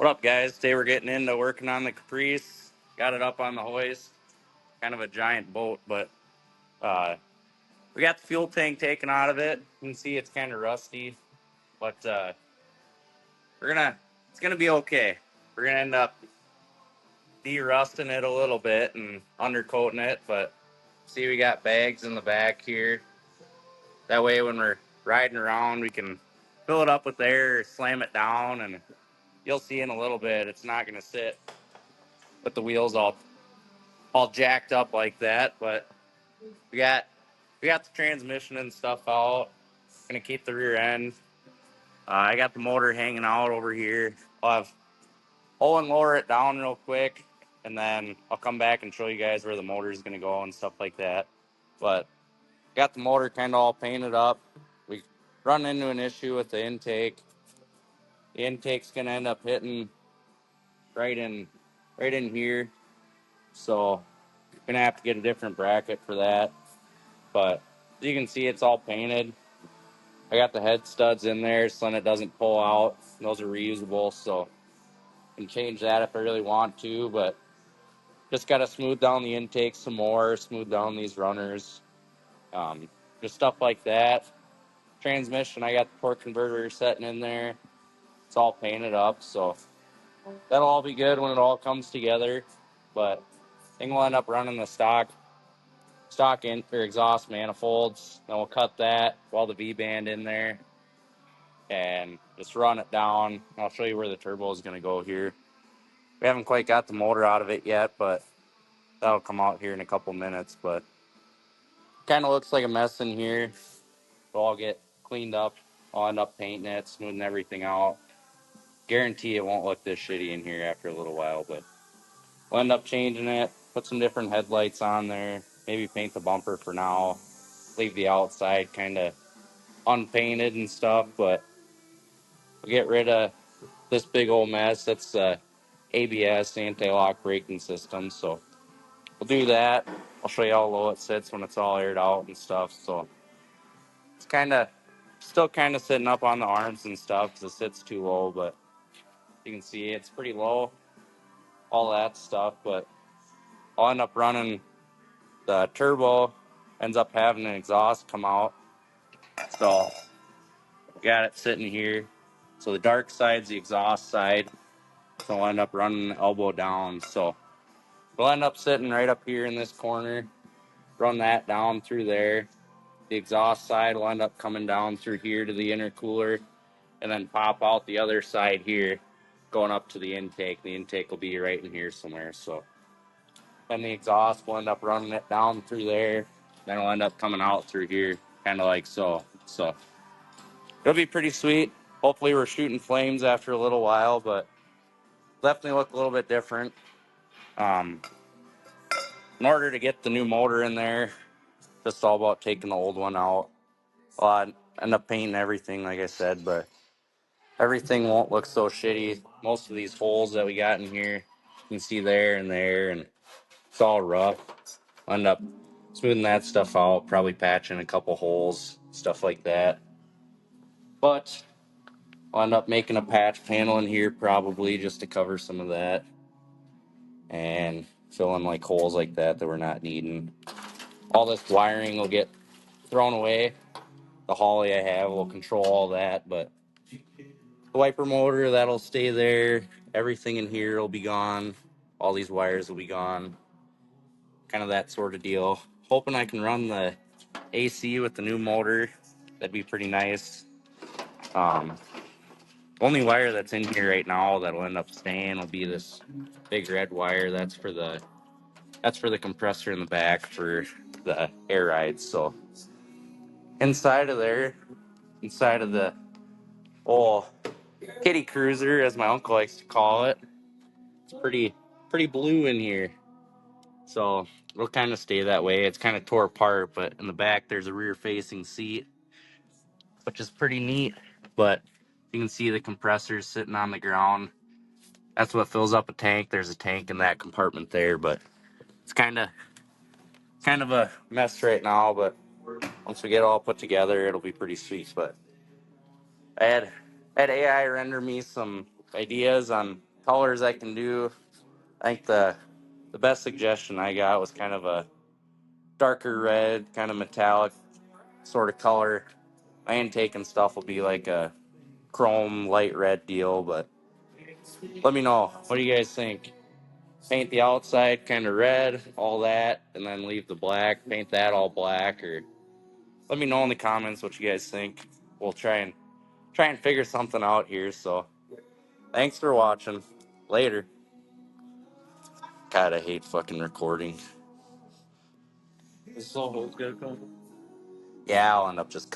What up, guys? Today we're getting into working on the Caprice. Got it up on the hoist. Kind of a giant boat, but uh, we got the fuel tank taken out of it. You can see it's kind of rusty, but it's gonna be okay. We're gonna end up de-rusting it a little bit and undercoating it, but see, we got bags in the back here. That way, when we're riding around, we can fill it up with air, slam it down, and you'll see in a little bit. It's not gonna sit with the wheels all jacked up like that, but we got we got the transmission and stuff out. Gonna keep the rear end. I got the motor hanging out over here. I'll have Owen lower it down real quick, and then I'll come back and show you guys where the motor is gonna go and stuff like that. But got the motor kind of all painted up. We run into an issue with the intake. The intake's gonna end up hitting right in here. So gonna have to get a different bracket for that. But as you can see, it's all painted. I got the head studs in there so then it doesn't pull out. Those are reusable, so I can change that if I really want to, but just got to smooth down the intake some more, smooth down these runners, just stuff like that. Transmission, I got the torque converter setting in there. It's all painted up, so that'll all be good when it all comes together. But I think we'll end up running the stock in or exhaust manifolds. Then we'll cut that while the V-band in there and just run it down. I'll show you where the turbo is going to go here. We haven't quite got the motor out of it yet, but that'll come out here in a couple minutes. But kind of looks like a mess in here. It'll all get cleaned up. I'll end up painting it, smoothing everything out. Guarantee it won't look this shitty in here after a little while, but we'll end up changing it, put some different headlights on there, maybe paint the bumper for now, leave the outside kind of unpainted and stuff, but we'll get rid of this big old mess. That's ABS, anti-lock braking system, so we'll do that. I'll show you how low it sits when it's all aired out and stuff. So it's still kind of sitting up on the arms and stuff because it sits too low, but you can see it's pretty low, all that stuff. But I'll end up running the turbo, ends up having an exhaust come out. So got it sitting here. So the dark side's the exhaust side. So I'll end up running elbow down. So we'll end up sitting right up here in this corner, run that down through there. The exhaust side will end up coming down through here to the intercooler and then pop out the other side here, going up to the intake. The intake will be right in here somewhere. So then the exhaust will end up running it down through there. Then it'll end up coming out through here, kind of like so. So it'll be pretty sweet. Hopefully we're shooting flames after a little while, but definitely look a little bit different. In order to get the new motor in there, just all about taking the old one out. Well, I end up painting everything, like I said, but everything won't look so shitty. Most of these holes that we got in here, you can see there, and it's all rough. I'll end up smoothing that stuff out, probably patching a couple holes, stuff like that. But I'll end up making a patch panel in here probably just to cover some of that and fill in like holes like that we're not needing. All this wiring will get thrown away. The Holly I have will control all that, but the wiper motor, that'll stay there. Everything in here will be gone. All these wires will be gone. Kind of that sort of deal. Hoping I can run the AC with the new motor. That'd be pretty nice. Only wire that's in here right now that'll end up staying will be this big red wire. That's for the compressor in the back for the air rides. So inside of the old kitty cruiser, as my uncle likes to call it, it's pretty blue in here. So it'll kind of stay that way. It's kind of tore apart, but in the back there's a rear facing seat, which is pretty neat. But you can see the compressors sitting on the ground. That's what fills up a tank. There's a tank in that compartment there, but it's kind of a mess right now. But once we get it all put together, it'll be pretty sweet. But I had AI render me some ideas on colors I can do. I think the best suggestion I got was kind of a darker red, kind of metallic sort of color. My intake and stuff will be like a chrome light red deal, but let me know. What do you guys think? Paint the outside kind of red, all that, and then leave the black, paint that all black, or let me know in the comments what you guys think. We'll try and figure something out here. So thanks for watching. Later. God, I hate fucking recording. Yeah, I'll end up just